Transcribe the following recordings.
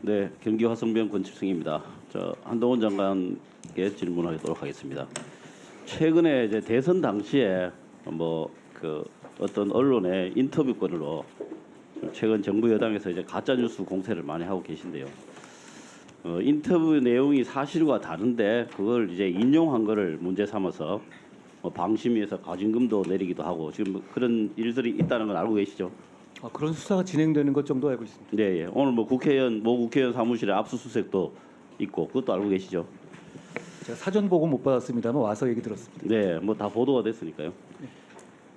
네, 경기 화성병 권칠승입니다. 저 한동훈 장관께 질문하도록 하겠습니다. 최근에 이제 대선 당시에 그 어떤 언론의 인터뷰권으로 최근 정부 여당에서 이제 가짜 뉴스 공세를 많이 하고 계신데요. 인터뷰 내용이 사실과 다른데 그걸 이제 인용한 거를 문제 삼아서 방심위에서 과징금도 내리기도 하고 지금 그런 일들이 있다는 건 알고 계시죠? 그런 수사가 진행되는 것 정도 알고 있습니다. 네, 예. 오늘 모 국회의원 사무실에 압수수색도 있고 그것도 알고 계시죠? 제가 사전 보고 못 받았습니다만 와서 얘기 들었습니다. 네, 뭐 다 보도가 됐으니까요.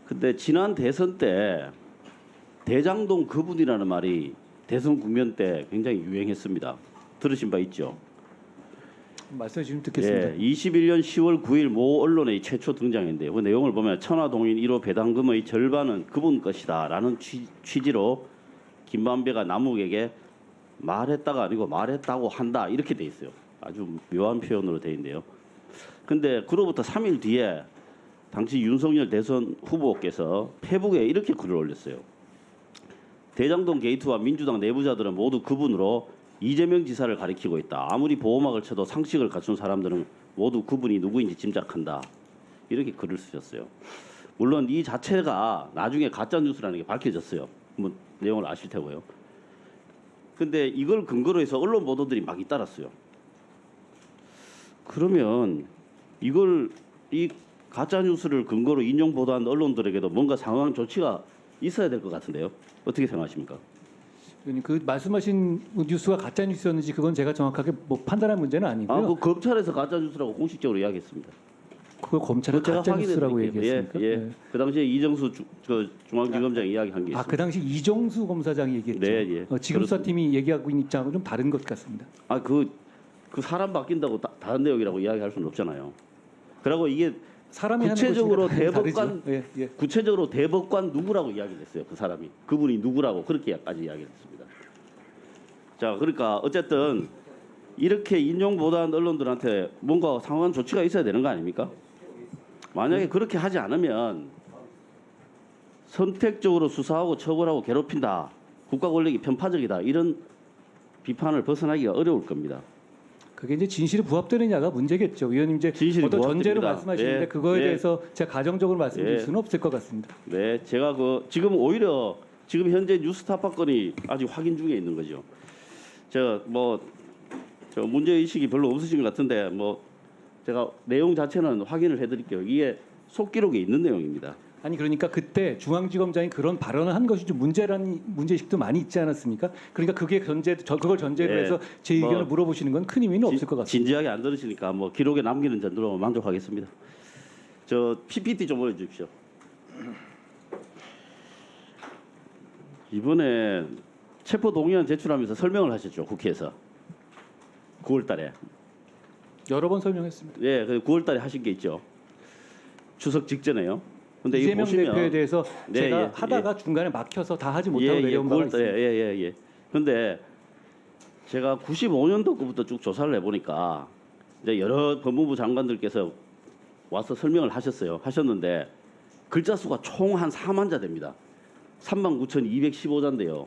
근데 지난 대선 때 대장동 그분이라는 말이 대선 국면 때 굉장히 유행했습니다. 들으신 바 있죠? 말씀 주시면 듣겠습니다. 예, 21년 10월 9일 모 언론의 최초 등장인데요. 그 내용을 보면 천화동인 1호 배당금의 절반은 그분 것이다라는 취지로 김만배가 남욱에게 말했다가 아니고 말했다고 한다 이렇게 돼 있어요. 아주 묘한 표현으로 돼 있는데요. 근데 그로부터 3일 뒤에 당시 윤석열 대선 후보께서 페북에 이렇게 글을 올렸어요. 대장동 게이트와 민주당 내부자들은 모두 그분으로 이재명 지사를 가리키고 있다. 아무리 보호막을 쳐도 상식을 갖춘 사람들은 모두 그분이 누구인지 짐작한다. 이렇게 글을 쓰셨어요. 물론 이 자체가 나중에 가짜 뉴스라는 게 밝혀졌어요. 뭐 내용을 아실 테고요. 근데 이걸 근거로 해서 언론 보도들이 막 잇따랐어요. 그러면 이 가짜 뉴스를 근거로 인용 보도한 언론들에게도 뭔가 상황 조치가 있어야 될 것 같은데요. 어떻게 생각하십니까? 의원님, 그 말씀하신 뉴스가 가짜 뉴스였는지 그건 제가 정확하게 뭐 판단할 문제는 아니고요. 그 검찰에서 가짜 뉴스라고 공식적으로 이야기했습니다. 그걸 검찰이 제가 가짜 뉴스라고 확인해드릴게요. 얘기했습니까? 예. 네. 그 당시에 이정수 중앙지검장이 이야기한 게 있습니다. 그 당시 이정수 검사장이 얘기했죠. 네, 예. 지금 수사팀이 얘기하고 있는 입장하고 좀 다른 것 같습니다. 그 사람 바뀐다고 다른 내용이라고 이야기할 수는 없잖아요. 그리고 이게 사람이 구체적으로 하는 것이 대법관 다르죠. 예. 구체적으로 대법관 누구라고 이야기를 했어요. 그 사람이 그분이 누구라고 그렇게까지 이야기를 했습니다. 자, 그러니까 어쨌든 이렇게 인용 보도한 언론들한테 뭔가 상황 조치가 있어야 되는 거 아닙니까? 만약에 그렇게 하지 않으면 선택적으로 수사하고 처벌하고 괴롭힌다, 국가 권력이 편파적이다 이런 비판을 벗어나기가 어려울 겁니다. 그게 이제 진실이 부합되느냐가 문제겠죠. 위원님 이제 진실이 어떤 전제로 부합됩니다. 말씀하시는데 예, 그거에 예. 대해서 제가 가정적으로 말씀드릴 예. 수는 없을 것 같습니다. 네, 제가 지금 오히려 지금 현재 뉴스타파 건이 아직 확인 중에 있는 거죠. 저 문제 의식이 별로 없으신 것 같은데 제가 내용 자체는 확인을 해드릴게요. 이게 속기록에 있는 내용입니다. 아니 그러니까 그때 중앙지검장이 그런 발언을 한 것이 좀 문제라는 문제의식도 많이 있지 않았습니까? 그러니까 그걸 전제로 네. 해서 제 의견을 물어보시는 건 큰 의미는 없을 것 같습니다. 진지하게 안 들으시니까 기록에 남기는 정도로 만족하겠습니다. 저 PPT 좀 보여주십시오. 이번에 체포 동의안 제출하면서 설명을 하셨죠, 국회에서. 9월달에. 여러 번 설명했습니다. 예, 9월달에 하신 게 있죠. 추석 직전에요. 근데 이거 이재명 보시면 대표에 대해서 네, 제가 예, 하다가 중간에 막혀서 다 하지 못하고 내려온 바가 9월달에 있습니다. 예. 근데 제가 95년도 거부터 쭉 조사를 해보니까 이제 여러 법무부 장관들께서 와서 설명을 하셨는데 글자 수가 총 한 4만 자 됩니다. 39,215자인데요.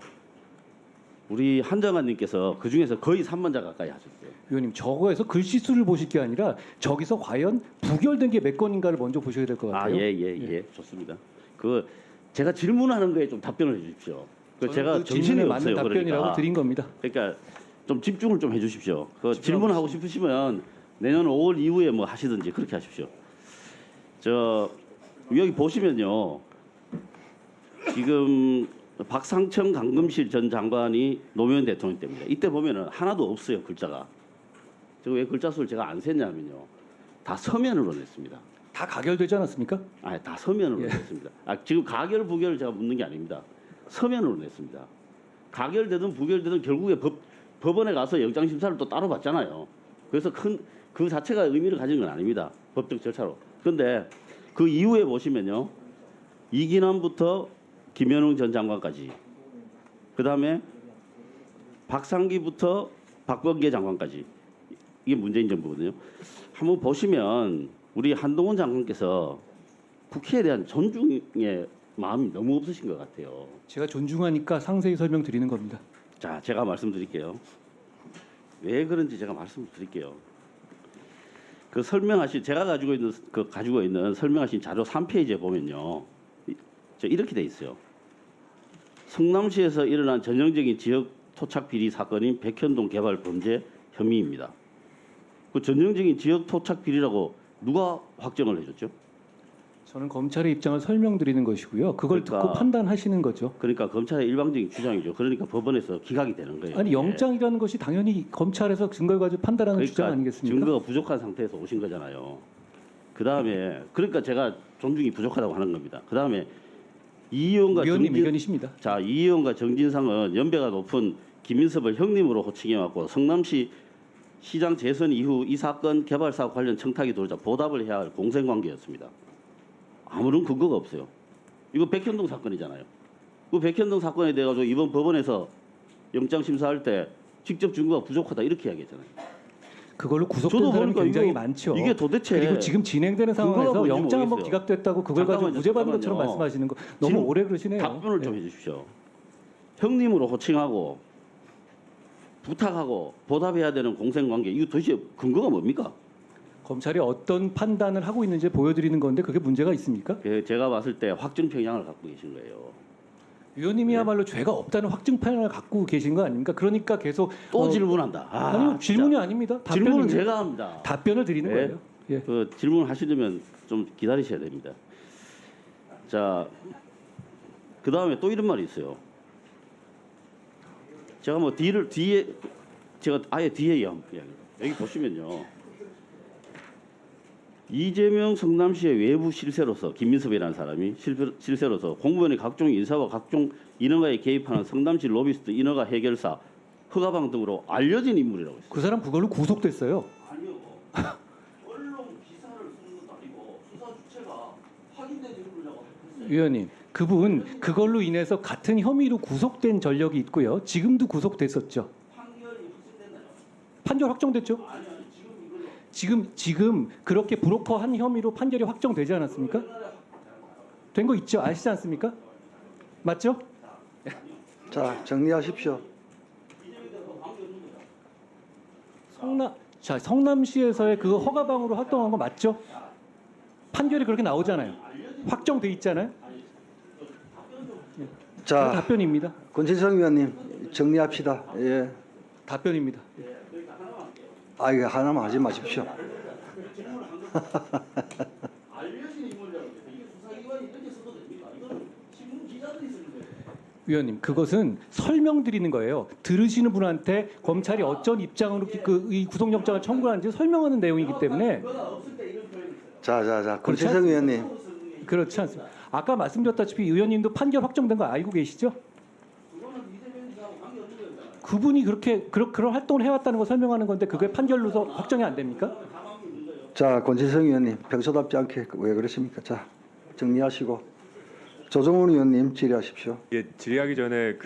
우리 한장관님께서 그 중에서 거의 3만 자 가까이 하셨어요. 위원님 저거에서 글씨수를 보실 게 아니라 저기서 과연 부결된 게 몇 건인가를 먼저 보셔야 될 것 같아요. 예. 좋습니다. 제가 질문하는 거에 좀 답변을 해주십시오. 제가 그 정신이 질문에 없어요. 맞는 답변이라고 드린 겁니다. 그러니까 좀 집중을 좀 해주십시오. 질문하고 싶으시면 내년 5월 이후에 하시든지 그렇게 하십시오. 여기 보시면요. 지금 박상청 강금실 전 장관이 노무현 대통령 때입니다. 이때 보면은 하나도 없어요, 글자가. 왜 글자 수를 제가 안 셌냐면요. 다 서면으로 냈습니다. 다 가결되지 않았습니까? 다 서면으로 예. 냈습니다. 지금 가결 부결을 제가 묻는 게 아닙니다. 서면으로 냈습니다. 가결되든 부결되든 결국에 법원에 가서 영장 심사를 또 따로 받잖아요. 그래서 그 자체가 의미를 가진 건 아닙니다. 법적 절차로. 그런데 그 이후에 보시면요. 이기남부터 김현웅 전 장관까지, 그 다음에 박상기부터 박범계 장관까지 이게 문재인 정부거든요. 한번 보시면 우리 한동훈 장관께서 국회에 대한 존중의 마음이 너무 없으신 것 같아요. 제가 존중하니까 상세히 설명드리는 겁니다. 자, 제가 말씀드릴게요. 왜 그런지 제가 말씀을 드릴게요. 그 설명하신 제가 가지고 있는 설명하신 자료 3페이지에 보면요, 이렇게 돼 있어요. 성남시에서 일어난 전형적인 지역 토착 비리 사건인 백현동 개발 범죄 혐의입니다. 그 전형적인 지역 토착 비리라고 누가 확정을 해줬죠? 저는 검찰의 입장을 설명드리는 것이고요. 그걸 그러니까- 듣고 판단하시는 거죠. 그러니까 검찰의 일방적인 주장이죠. 그러니까 법원에서 기각이 되는 거예요. 아니 이게. 영장이라는 것이 당연히 검찰에서 증거를 가지고 판단하는 주장 아니겠습니까? 증거가 부족한 상태에서 오신 거잖아요. 그다음에 그러니까 제가 존중이 부족하다고 하는 겁니다. 그다음에 이 의원과 위원님 의견이십니다. 자, 이 의원과 정진상은 연배가 높은 김인섭을 형님으로 호칭해왔고 성남시 시장 재선 이후 이 사건 개발 사업 관련 청탁이 들어오자 보답을 해야 할 공생관계였습니다. 아무런 근거가 없어요. 이거 백현동 사건이잖아요. 그 백현동 사건에 대해 가지고 이번 법원에서 영장 심사할 때 직접 증거가 부족하다 이렇게 이야기했잖아요. 그걸로 구속된 저도 사람이 보니까 굉장히 이거- 많죠. 이게 도대체 그리고 지금 진행되는 근거가 상황에서 뭔지 영장 한번 모르겠어요. 기각됐다고 그걸 가지고 잠깐만요, 무죄 받은 것처럼 잠깐만요. 말씀하시는 거 너무 지금 오래 그러시네요. 답변을 좀 해주십시오. 형님으로 호칭하고 부탁하고 보답해야 되는 공생관계 이거 도대체 근거가 뭡니까? 검찰이 어떤 판단을 하고 있는지 보여드리는 건데 그게 문제가 있습니까? 제가 봤을 때 확증 평양을 갖고 계신 거예요. 위원님이야말로 죄가 없다는 확증 판단을 갖고 계신 거 아닙니까? 그러니까 계속 또 질문한다. 아니요 진짜. 질문이 아닙니다. 질문은 답변입니다. 제가 합니다. 답변을 드리는 네. 거예요. 예. 그 질문하시려면 좀 기다리셔야 됩니다. 자, 그 다음에 또 이런 말이 있어요. 제가 뭐 뒤에 제가 아예 뒤에 여기 보시면요. 이재명 성남시의 외부 실세로서 김민섭이라는 사람이 실세로서 공무원의 각종 인사와 각종 인허가에 개입하는 성남시 로비스트 인허가 해결사 허가방 등으로 알려진 인물이라고 했어요. 그 사람 그걸로 구속됐어요. 아니요. 언론 기사를 쓰는 것도 아니고 수사 주체가 확인된 인물이라고 했어요. 위원님, 그분 그걸로 인해서 같은 혐의로 구속된 전력이 있고요. 지금도 구속됐었죠. 판결이 확정됐나요? 판결 확정됐죠? 아니 지금 이걸로 지금 그렇게 브로커한 혐의로 판결이 확정되지 않았습니까? 된 거 있죠? 아시지 않습니까? 맞죠? 자, 정리하십시오. 성남시에서의 그 허가방으로 활동한 거 맞죠? 판결이 그렇게 나오잖아요. 확정돼 있잖아요. 그 자, 답변입니다. 권진성 위원님 정리합시다. 예. 답변입니다. 아, 이거 하나만 하지 마십시오. 알려진 인물이라고 했어요. 이게 수사기관이 이렇게 써도 됩니까? 이거는 신문 기자들이 쓰는 거예요. 위원님, 그것은 설명드리는 거예요. 들으시는 분한테 검찰이 어쩐 입장으로 이 구속영장을 청구하는지 설명하는 내용이기 때문에 그거가 없을 때 이런 표현이 있어요. 자, 권진성 위원님. 그렇지 않습니다. 아까 말씀드렸다시피 의원님도 판결 확정된 거 알고 계시죠? 그거는 이재명 지사하고 관계 없는 거잖아요. 그분이 그런 활동을 해왔다는 거 설명하는 건데 그게 판결로서 확정이 안 됩니까? 자, 권진성 위원님 평소답지 않게 왜 그러십니까? 자, 정리하시고 조정훈 의원님 질의하십시오. 예, 질의하기 전에